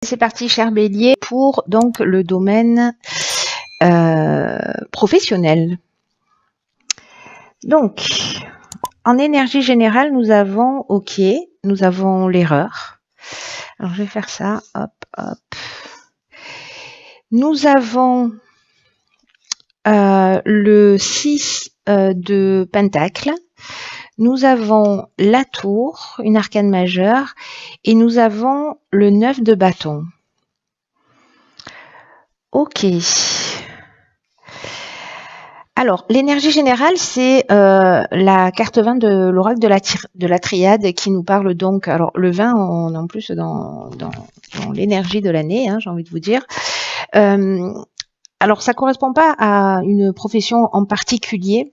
C'est parti, cher Bélier, pour donc le domaine professionnel. Donc, en énergie générale, nous avons OK, nous avons l'erreur. Alors, je vais faire ça, hop, hop. Nous avons le 6 de Pentacle. Nous avons la tour, une arcane majeure, et nous avons le 9 de bâton. OK. Alors, l'énergie générale, c'est la carte 20 de l'oracle de la triade qui nous parle donc, alors le 20, on est en plus dans l'énergie de l'année, hein, j'ai envie de vous dire. Alors, ça correspond pas à une profession en particulier.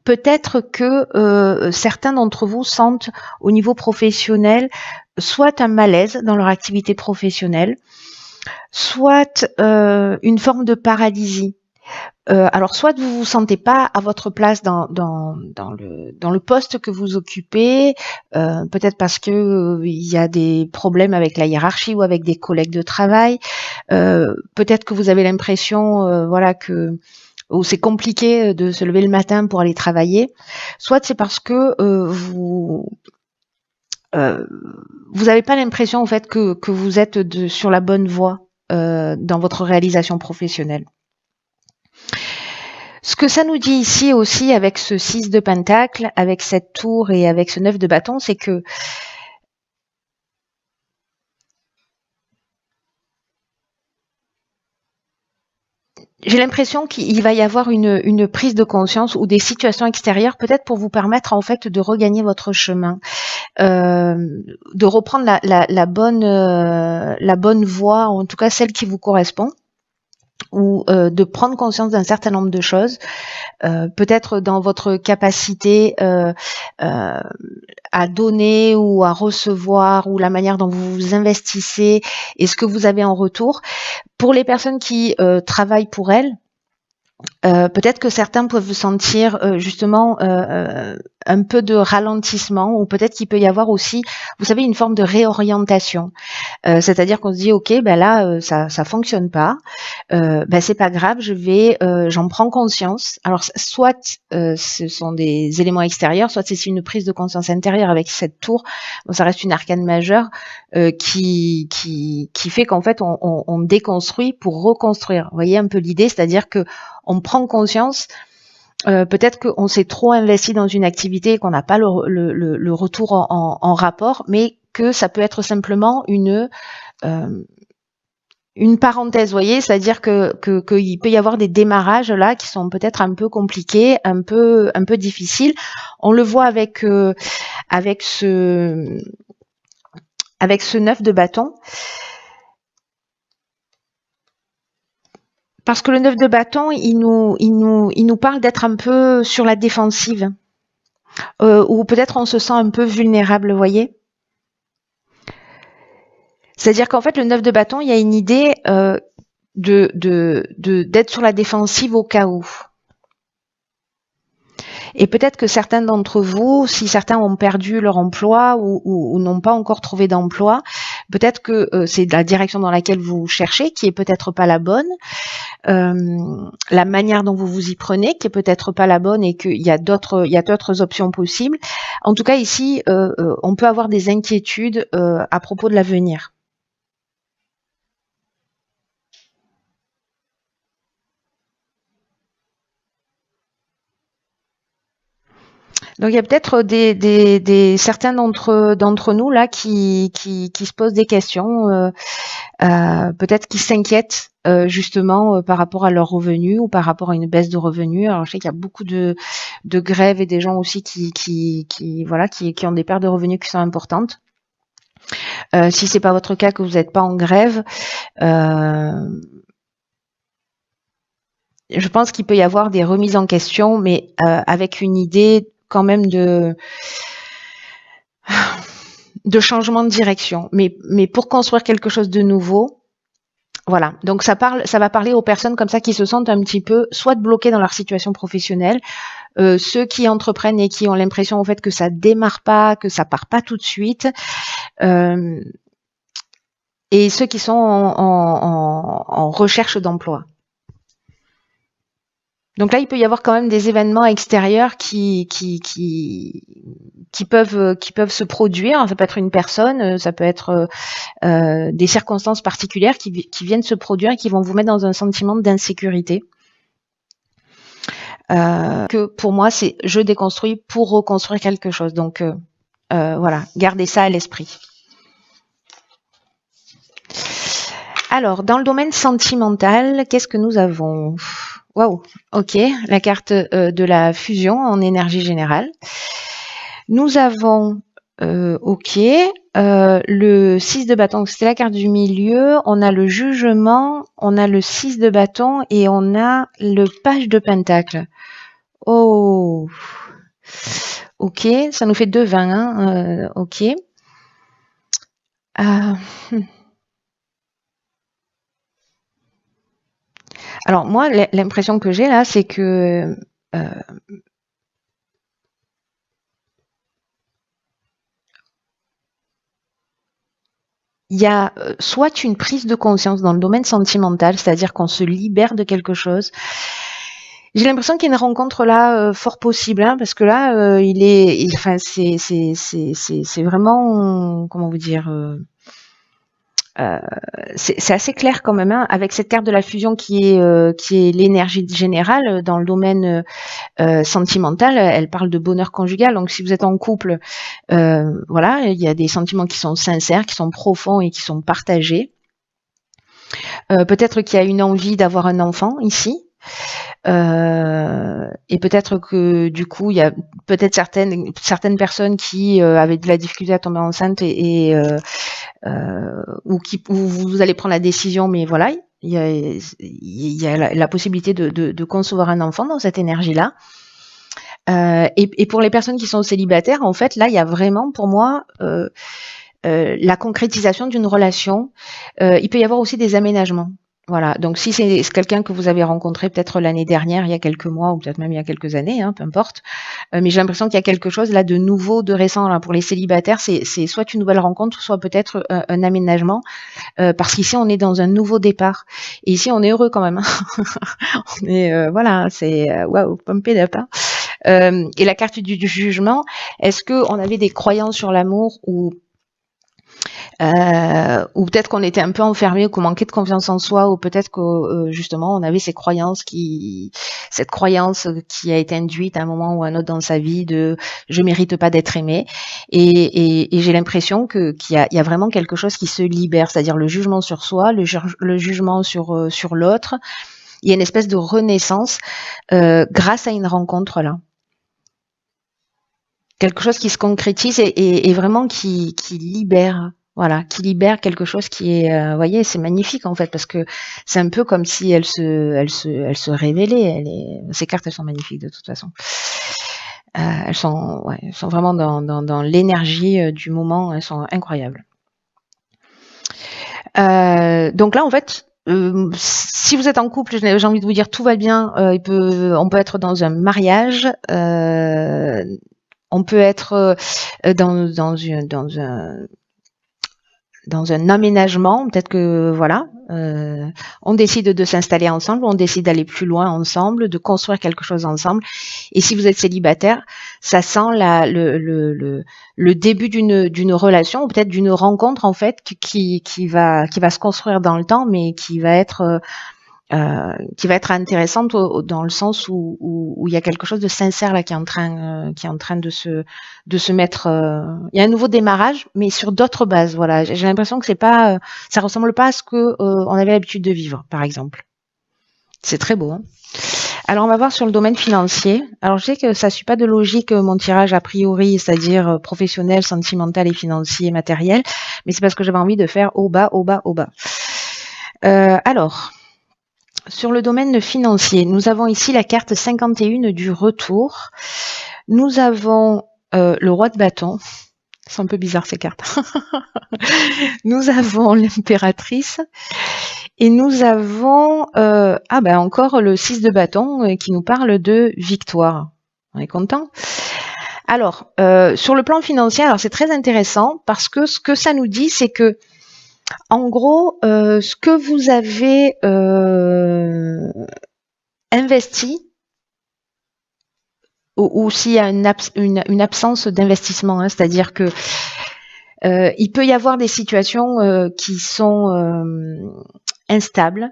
Peut-être que certains d'entre vous sentent au niveau professionnel soit un malaise dans leur activité professionnelle, soit une forme de paralysie. Alors, soit vous vous sentez pas à votre place dans le poste que vous occupez, peut-être parce que il y a des problèmes avec la hiérarchie ou avec des collègues de travail. Peut-être que vous avez l'impression, voilà, que c'est compliqué de se lever le matin pour aller travailler. Soit c'est parce que vous n'avez pas l'impression en fait que vous êtes sur la bonne voie dans votre réalisation professionnelle. Ce que ça nous dit ici aussi avec ce 6 de pentacle, avec cette tour et avec ce 9 de bâton, c'est que j'ai l'impression qu'il va y avoir une prise de conscience ou des situations extérieures peut-être pour vous permettre en fait de regagner votre chemin, de reprendre la bonne voie, en tout cas celle qui vous correspond, ou de prendre conscience d'un certain nombre de choses, peut-être dans votre capacité à donner ou à recevoir, ou la manière dont vous vous investissez et ce que vous avez en retour. Pour les personnes qui travaillent pour elles, peut-être que certains peuvent sentir justement un peu de ralentissement, ou peut-être qu'il peut y avoir aussi, vous savez, une forme de réorientation. C'est-à-dire qu'on se dit, ok, ben là, ça fonctionne pas, ben c'est pas grave, j'en prends conscience. Alors, soit ce sont des éléments extérieurs, soit c'est une prise de conscience intérieure avec cette tour. Bon, ça reste une arcane majeure qui fait qu'en fait, on déconstruit pour reconstruire. Vous voyez un peu l'idée, c'est-à-dire que on prend conscience. Peut-être qu'on s'est trop investi dans une activité et qu'on n'a pas le retour en rapport, mais que ça peut être simplement une parenthèse, vous voyez, c'est-à-dire qu'il peut y avoir des démarrages là qui sont peut-être un peu compliqués, un peu difficiles. On le voit avec ce 9 de bâton. Parce que le 9 de bâton, il nous parle d'être un peu sur la défensive, ou peut-être on se sent un peu vulnérable, vous voyez. C'est-à-dire qu'en fait, le 9 de bâton, il y a une idée d'être sur la défensive au cas où. Et peut-être que certains d'entre vous, si certains ont perdu leur emploi ou n'ont pas encore trouvé d'emploi, peut-être que c'est la direction dans laquelle vous cherchez qui est peut-être pas la bonne, la manière dont vous vous y prenez qui est peut-être pas la bonne, et qu'il y a d'autres options possibles. En tout cas, ici, on peut avoir des inquiétudes à propos de l'avenir. Donc il y a peut-être certains d'entre nous là qui se posent des questions, peut-être qui s'inquiètent justement par rapport à leurs revenus ou par rapport à une baisse de revenus. Alors je sais qu'il y a beaucoup de grèves et des gens aussi qui ont des pertes de revenus qui sont importantes. Si c'est pas votre cas, que vous n'êtes pas en grève, je pense qu'il peut y avoir des remises en question, mais avec une idée quand même de changement de direction, mais pour construire quelque chose de nouveau. Voilà, donc ça va parler aux personnes comme ça qui se sentent un petit peu soit bloquées dans leur situation professionnelle, ceux qui entreprennent et qui ont l'impression en fait que ça démarre pas, que ça part pas tout de suite. et ceux qui sont en recherche d'emploi. Donc là, il peut y avoir quand même des événements extérieurs qui peuvent se produire. Ça peut être une personne, ça peut être des circonstances particulières qui viennent se produire et qui vont vous mettre dans un sentiment d'insécurité. Que pour moi, c'est je déconstruis pour reconstruire quelque chose. Donc voilà, gardez ça à l'esprit. Alors, dans le domaine sentimental, qu'est-ce que nous avons? Waouh, ok, la carte de la fusion en énergie générale. Nous avons, ok, le 6 de bâton, c'était la carte du milieu, on a le jugement, on a le 6 de bâton et on a le page de pentacle. Oh, ok, ça nous fait 2,20, hein, ok. Alors moi, l'impression que j'ai là, c'est que il y a soit une prise de conscience dans le domaine sentimental, c'est-à-dire qu'on se libère de quelque chose. J'ai l'impression qu'il y a une rencontre là fort possible, hein, parce que là, c'est vraiment, comment vous dire, c'est assez clair quand même, hein, avec cette carte de la fusion qui est l'énergie générale dans le domaine sentimental. Elle parle de bonheur conjugal. Donc, si vous êtes en couple, voilà, il y a des sentiments qui sont sincères, qui sont profonds et qui sont partagés. Peut-être qu'il y a une envie d'avoir un enfant ici. Et peut-être que du coup il y a peut-être certaines personnes qui avaient de la difficulté à tomber enceinte ou vous allez prendre la décision, mais voilà, il y a la possibilité de concevoir un enfant dans cette énergie-là. Et pour les personnes qui sont célibataires, en fait, là, il y a vraiment pour moi la concrétisation d'une relation. Il peut y avoir aussi des aménagements. Voilà, donc si c'est quelqu'un que vous avez rencontré peut-être l'année dernière, il y a quelques mois, ou peut-être même il y a quelques années, hein, peu importe, mais j'ai l'impression qu'il y a quelque chose là de nouveau, de récent. Là, pour les célibataires, c'est soit une nouvelle rencontre, soit peut-être un aménagement, parce qu'ici on est dans un nouveau départ. Et ici on est heureux quand même. Hein. On est, voilà, c'est waouh, pumped up. Hein. Et la carte du jugement, est-ce qu'on avait des croyances sur l'amour ou peut-être qu'on était un peu enfermé, qu'on manquait de confiance en soi, ou peut-être que justement on avait cette croyance qui a été induite à un moment ou à un autre dans sa vie de je mérite pas d'être aimé. Et j'ai l'impression qu'il y a vraiment quelque chose qui se libère, c'est-à-dire le jugement sur soi, le jugement sur l'autre. Il y a une espèce de renaissance grâce à une rencontre là. Quelque chose qui se concrétise et vraiment qui libère. Voilà, qui libère quelque chose qui est, vous voyez, c'est magnifique en fait parce que c'est un peu comme si elle se révélait. Ces cartes, elles sont magnifiques de toute façon. Elles sont vraiment dans l'énergie du moment. Elles sont incroyables. Donc là, en fait, si vous êtes en couple, j'ai envie de vous dire tout va bien. On peut être dans un mariage. On peut être dans un aménagement, peut-être que voilà, on décide de s'installer ensemble, on décide d'aller plus loin ensemble, de construire quelque chose ensemble. Et si vous êtes célibataire, ça sent le début d'une relation ou peut-être d'une rencontre en fait qui va se construire dans le temps, mais qui va être intéressante dans le sens où il y a quelque chose de sincère là qui est en train de se mettre. Il y a un nouveau démarrage, mais sur d'autres bases. Voilà, j'ai l'impression que ça ressemble pas à ce que on avait l'habitude de vivre, par exemple. C'est très beau. Hein. Alors on va voir sur le domaine financier. Alors je sais que ça suit pas de logique mon tirage a priori, c'est-à-dire professionnel, sentimental et financier, matériel, mais c'est parce que j'avais envie de faire au bas, au bas, au bas. Alors. Sur le domaine financier, nous avons ici la carte 51 du retour. Nous avons le roi de bâton. C'est un peu bizarre ces cartes. Nous avons l'impératrice. Et nous avons encore le 6 de bâton qui nous parle de victoire. On est content? Alors, sur le plan financier, alors c'est très intéressant parce que ce que ça nous dit, c'est que En gros, ce que vous avez investi, ou s'il y a une absence d'investissement, hein, c'est-à-dire que il peut y avoir des situations qui sont instables,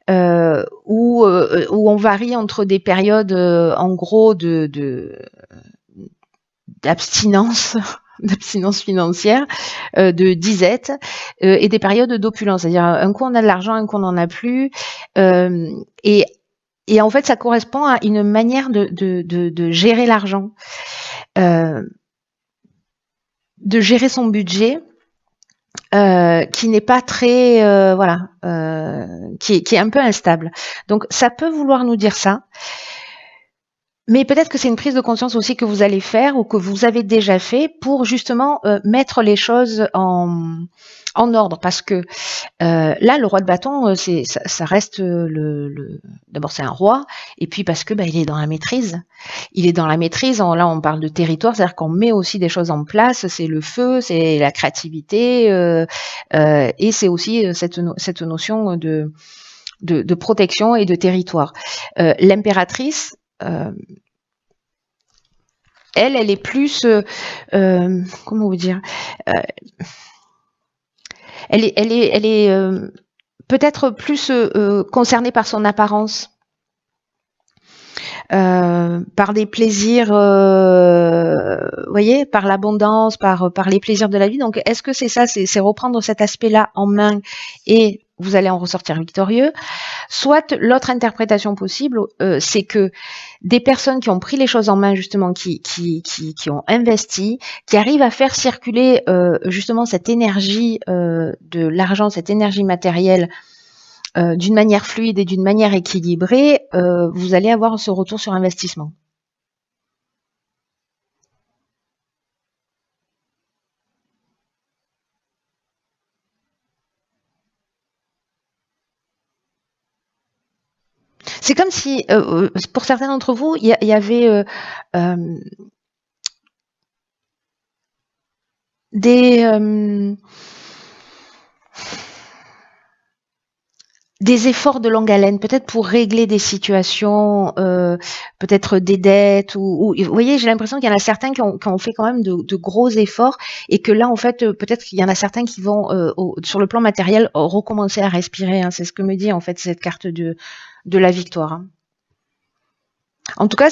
où on varie entre des périodes en gros d'abstinence d'abstinence financière, de disette, et des périodes d'opulence, c'est-à-dire un coup on a de l'argent, un coup on n'en a plus, et en fait ça correspond à une manière de gérer l'argent, de gérer son budget, qui n'est pas très voilà, qui est un peu instable. Donc ça peut vouloir nous dire ça, mais peut-être que c'est une prise de conscience aussi que vous allez faire ou que vous avez déjà fait pour justement mettre les choses en ordre, parce que là le roi de bâton, ça reste d'abord c'est un roi, et puis parce que il est dans la maîtrise. Il est dans la maîtrise. Là on parle de territoire, c'est-à-dire qu'on met aussi des choses en place. C'est le feu, c'est la créativité, et c'est aussi cette notion de protection et de territoire. L'impératrice, elle est plus, comment vous dire, elle est peut-être plus concernée par son apparence, par des plaisirs, voyez, par l'abondance, par les plaisirs de la vie. Donc, est-ce que c'est ça, c'est reprendre cet aspect-là en main et vous allez en ressortir victorieux? Soit l'autre interprétation possible, c'est que des personnes qui ont pris les choses en main, justement, qui ont investi, qui arrivent à faire circuler justement cette énergie de l'argent, cette énergie matérielle, d'une manière fluide et d'une manière équilibrée, vous allez avoir ce retour sur investissement. C'est comme si, pour certains d'entre vous, il y avait des efforts de longue haleine, peut-être pour régler des situations, peut-être des dettes, ou vous voyez, j'ai l'impression qu'il y en a certains qui ont fait quand même de gros efforts, et que là, en fait, peut-être qu'il y en a certains qui vont, sur le plan matériel, recommencer à respirer, hein. C'est ce que me dit en fait cette carte de la victoire, hein. En tout cas,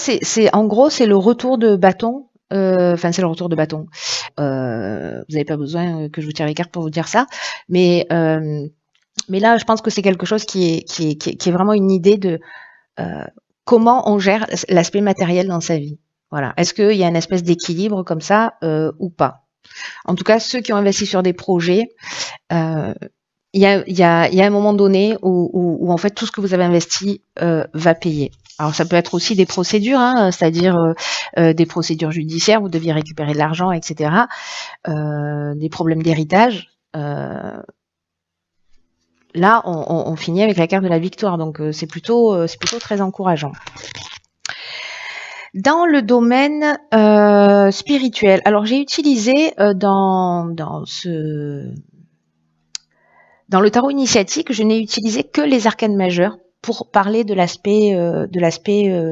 en gros, c'est le retour de bâton. Enfin, c'est le retour de bâton. Vous n'avez pas besoin que je vous tire les cartes pour vous dire ça, mais là, je pense que c'est quelque chose qui est vraiment une idée de comment on gère l'aspect matériel dans sa vie. Voilà. Est-ce qu'il y a une espèce d'équilibre comme ça ou pas? En tout cas, ceux qui ont investi sur des projets, il y a un moment donné où en fait tout ce que vous avez investi va payer. Alors ça peut être aussi des procédures, hein, c'est-à-dire des procédures judiciaires, vous deviez récupérer de l'argent, etc. Des problèmes d'héritage. Là, on finit avec la carte de la victoire, donc c'est plutôt très encourageant. Dans le domaine spirituel, alors j'ai utilisé dans le tarot initiatique, je n'ai utilisé que les arcanes majeures pour parler de l'aspect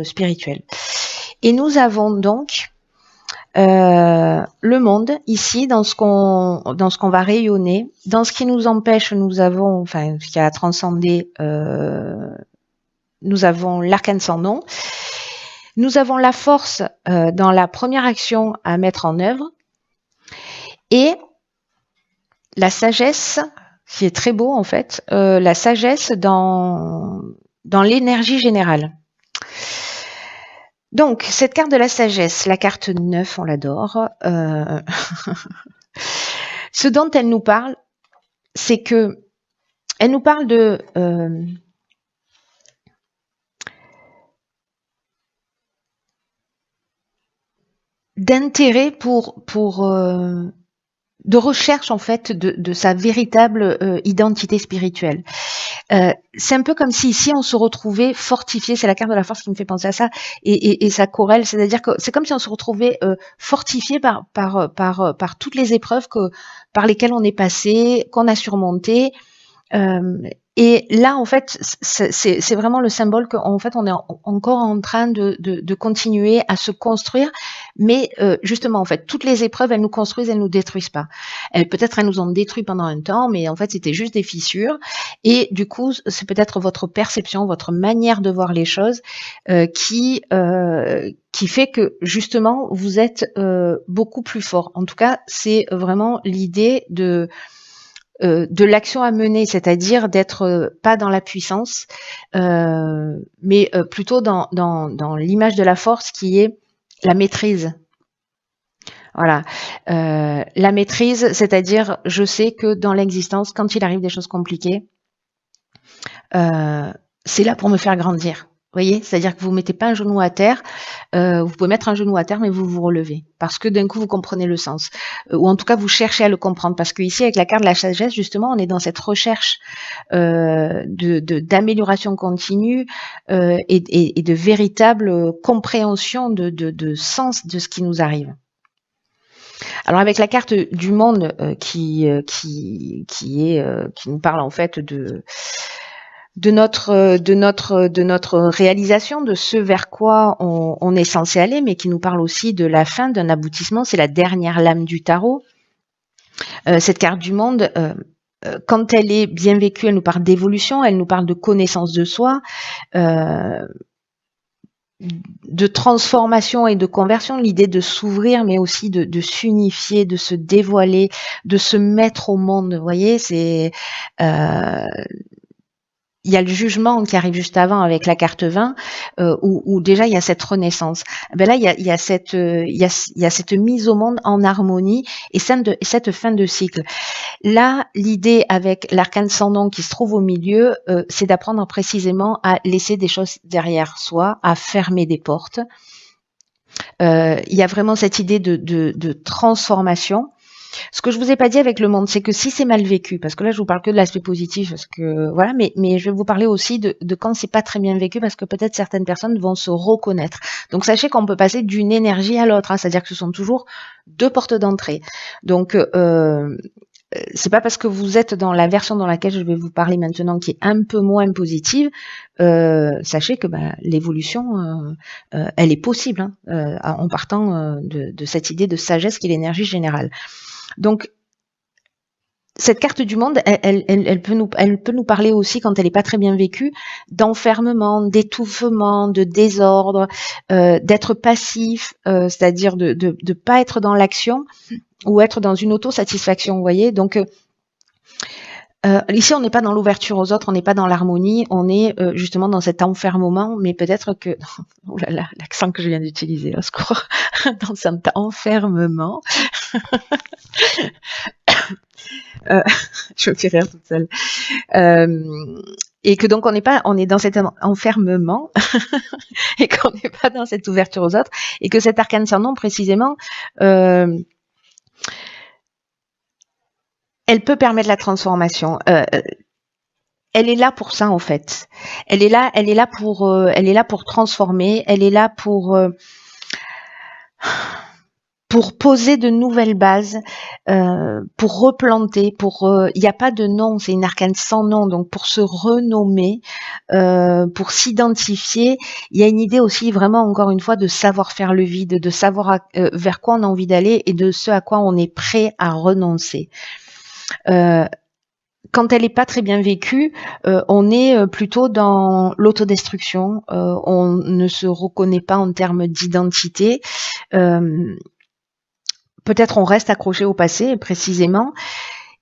spirituel. Et nous avons donc le monde ici, dans ce qu'on va rayonner, dans ce qui nous empêche, nous avons, enfin, ce qui a transcendé, nous avons l'arcane sans nom. Nous avons la force dans la première action à mettre en œuvre, et la sagesse, qui est très beau en fait, la sagesse dans l'énergie générale. Donc, cette carte de la sagesse, la carte 9, on l'adore. Ce dont elle nous parle, c'est que elle nous parle d'intérêt pour de recherche en fait de sa véritable identité spirituelle. C'est un peu comme si ici on se retrouvait fortifié, c'est la carte de la force qui me fait penser à ça, et ça corrèle, c'est-à-dire que c'est comme si on se retrouvait fortifié par toutes les épreuves par lesquelles on est passé, qu'on a surmonté. Et là, en fait, c'est vraiment le symbole qu'en fait, on est encore en train de continuer à se construire, mais justement, en fait, toutes les épreuves, elles nous construisent, elles nous détruisent pas. Peut-être elles nous ont détruit pendant un temps, mais en fait, c'était juste des fissures. Et du coup, c'est peut-être votre perception, votre manière de voir les choses qui fait que justement, vous êtes beaucoup plus fort. En tout cas, c'est vraiment l'idée de l'action à mener, c'est-à-dire d'être pas dans la puissance, mais plutôt dans l'image de la force qui est la maîtrise. Voilà, la maîtrise, c'est-à-dire je sais que dans l'existence, quand il arrive des choses compliquées, c'est là pour me faire grandir. Vous voyez, c'est-à-dire que vous mettez pas un genou à terre, vous pouvez mettre un genou à terre, mais vous vous relevez parce que d'un coup vous comprenez le sens, ou en tout cas vous cherchez à le comprendre. Parce que ici avec la carte de la sagesse, justement, on est dans cette recherche d'amélioration continue et de véritable compréhension de sens de ce qui nous arrive. Alors avec la carte du monde qui nous parle en fait de notre réalisation, de ce vers quoi on est censé aller, mais qui nous parle aussi de la fin, d'un aboutissement. C'est la dernière lame du tarot. Cette carte du monde, quand elle est bien vécue, elle nous parle d'évolution, elle nous parle de connaissance de soi, de transformation et de conversion, l'idée de s'ouvrir, mais aussi de s'unifier, de se dévoiler, de se mettre au monde. Vous voyez, c'est il y a le jugement qui arrive juste avant avec la carte 20, où déjà il y a cette renaissance. Ben là, il y a cette mise au monde en harmonie et cette fin de cycle. Là, l'idée avec l'arcane sans nom qui se trouve au milieu, c'est d'apprendre précisément à laisser des choses derrière soi, à fermer des portes. Il y a vraiment cette idée de transformation. Ce que je vous ai pas dit avec le monde, c'est que si c'est mal vécu, parce que là je vous parle que de l'aspect positif, parce que voilà, mais je vais vous parler aussi de quand c'est pas très bien vécu, parce que peut-être certaines personnes vont se reconnaître. Donc sachez qu'on peut passer d'une énergie à l'autre, hein, c'est-à-dire que ce sont toujours deux portes d'entrée. Donc c'est pas parce que vous êtes dans la version dans laquelle je vais vous parler maintenant, qui est un peu moins positive, sachez que l'évolution, elle est possible, hein, en partant de cette idée de sagesse qui est l'énergie générale. Donc, cette carte du monde, elle peut nous parler aussi, quand elle n'est pas très bien vécue, d'enfermement, d'étouffement, de désordre, d'être passif, c'est-à-dire de pas être dans l'action ou être dans une autosatisfaction, vous voyez. Donc, ici, on n'est pas dans l'ouverture aux autres, on n'est pas dans l'harmonie, on est justement dans cet enfermement, mais peut-être que... Oh là là, l'accent que je viens d'utiliser, au secours, dans cet enfermement... je me fais rire toute seule. Et que donc on est dans cet enfermement et qu'on n'est pas dans cette ouverture aux autres, et que cet arcane sans nom précisément, elle peut permettre la transformation. Elle est là pour ça en fait. Elle est là pour transformer. Elle est là pour poser de nouvelles bases, pour replanter, il n'y a pas de nom, c'est une arcane sans nom, donc pour se renommer, pour s'identifier, il y a une idée aussi vraiment, encore une fois, de savoir faire le vide, de savoir vers quoi on a envie d'aller et de ce à quoi on est prêt à renoncer. Quand elle n'est pas très bien vécue, on est plutôt dans l'autodestruction, on ne se reconnaît pas en termes d'identité, peut-être on reste accroché au passé, précisément,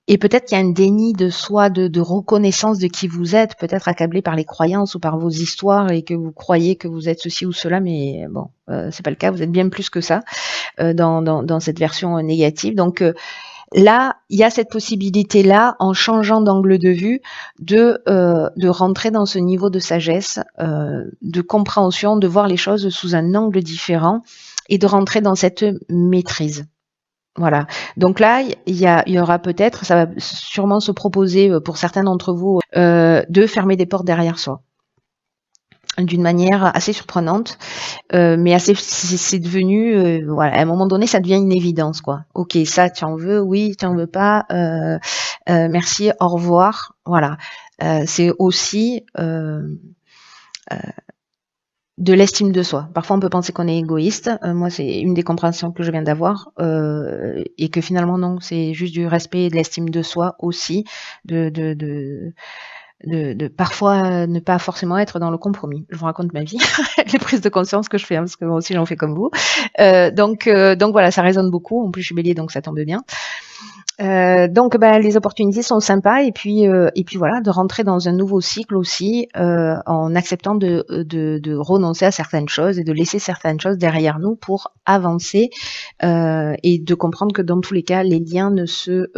et peut-être qu'il y a un déni de soi, de reconnaissance de qui vous êtes, peut-être accablé par les croyances ou par vos histoires, et que vous croyez que vous êtes ceci ou cela, mais bon, c'est pas le cas, vous êtes bien plus que ça, dans cette version négative. Donc là, il y a cette possibilité-là, en changeant d'angle de vue, de rentrer dans ce niveau de sagesse, de compréhension, de voir les choses sous un angle différent, et de rentrer dans cette maîtrise. Voilà. Donc là, il y aura peut-être, ça va sûrement se proposer pour certains d'entre vous, de fermer des portes derrière soi. D'une manière assez surprenante, mais assez, c'est devenu, voilà, à un moment donné, ça devient une évidence, quoi. Ok, ça, tu en veux, oui, tu en veux pas, merci, au revoir, voilà. C'est aussi de l'estime de soi. Parfois, on peut penser qu'on est égoïste. Moi, c'est une des compréhensions que je viens d'avoir, et que finalement, non, c'est juste du respect et de l'estime de soi aussi, de parfois ne pas forcément être dans le compromis. Je vous raconte ma vie, les prises de conscience que je fais, hein, parce que moi aussi j'en fais comme vous. Donc voilà, ça résonne beaucoup. En plus, je suis bélier, donc ça tombe bien. Donc les opportunités sont sympas et puis voilà, de rentrer dans un nouveau cycle aussi, en acceptant de renoncer à certaines choses et de laisser certaines choses derrière nous pour avancer, et de comprendre que dans tous les cas les liens ne se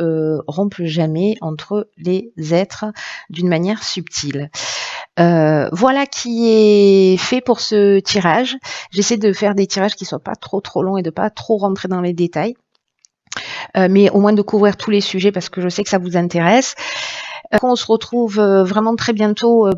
rompent jamais entre les êtres d'une manière subtile. Voilà qui est fait pour ce tirage. J'essaie de faire des tirages qui soient pas trop longs et de pas trop rentrer dans les détails. Mais au moins de couvrir tous les sujets parce que je sais que ça vous intéresse. On se retrouve vraiment très bientôt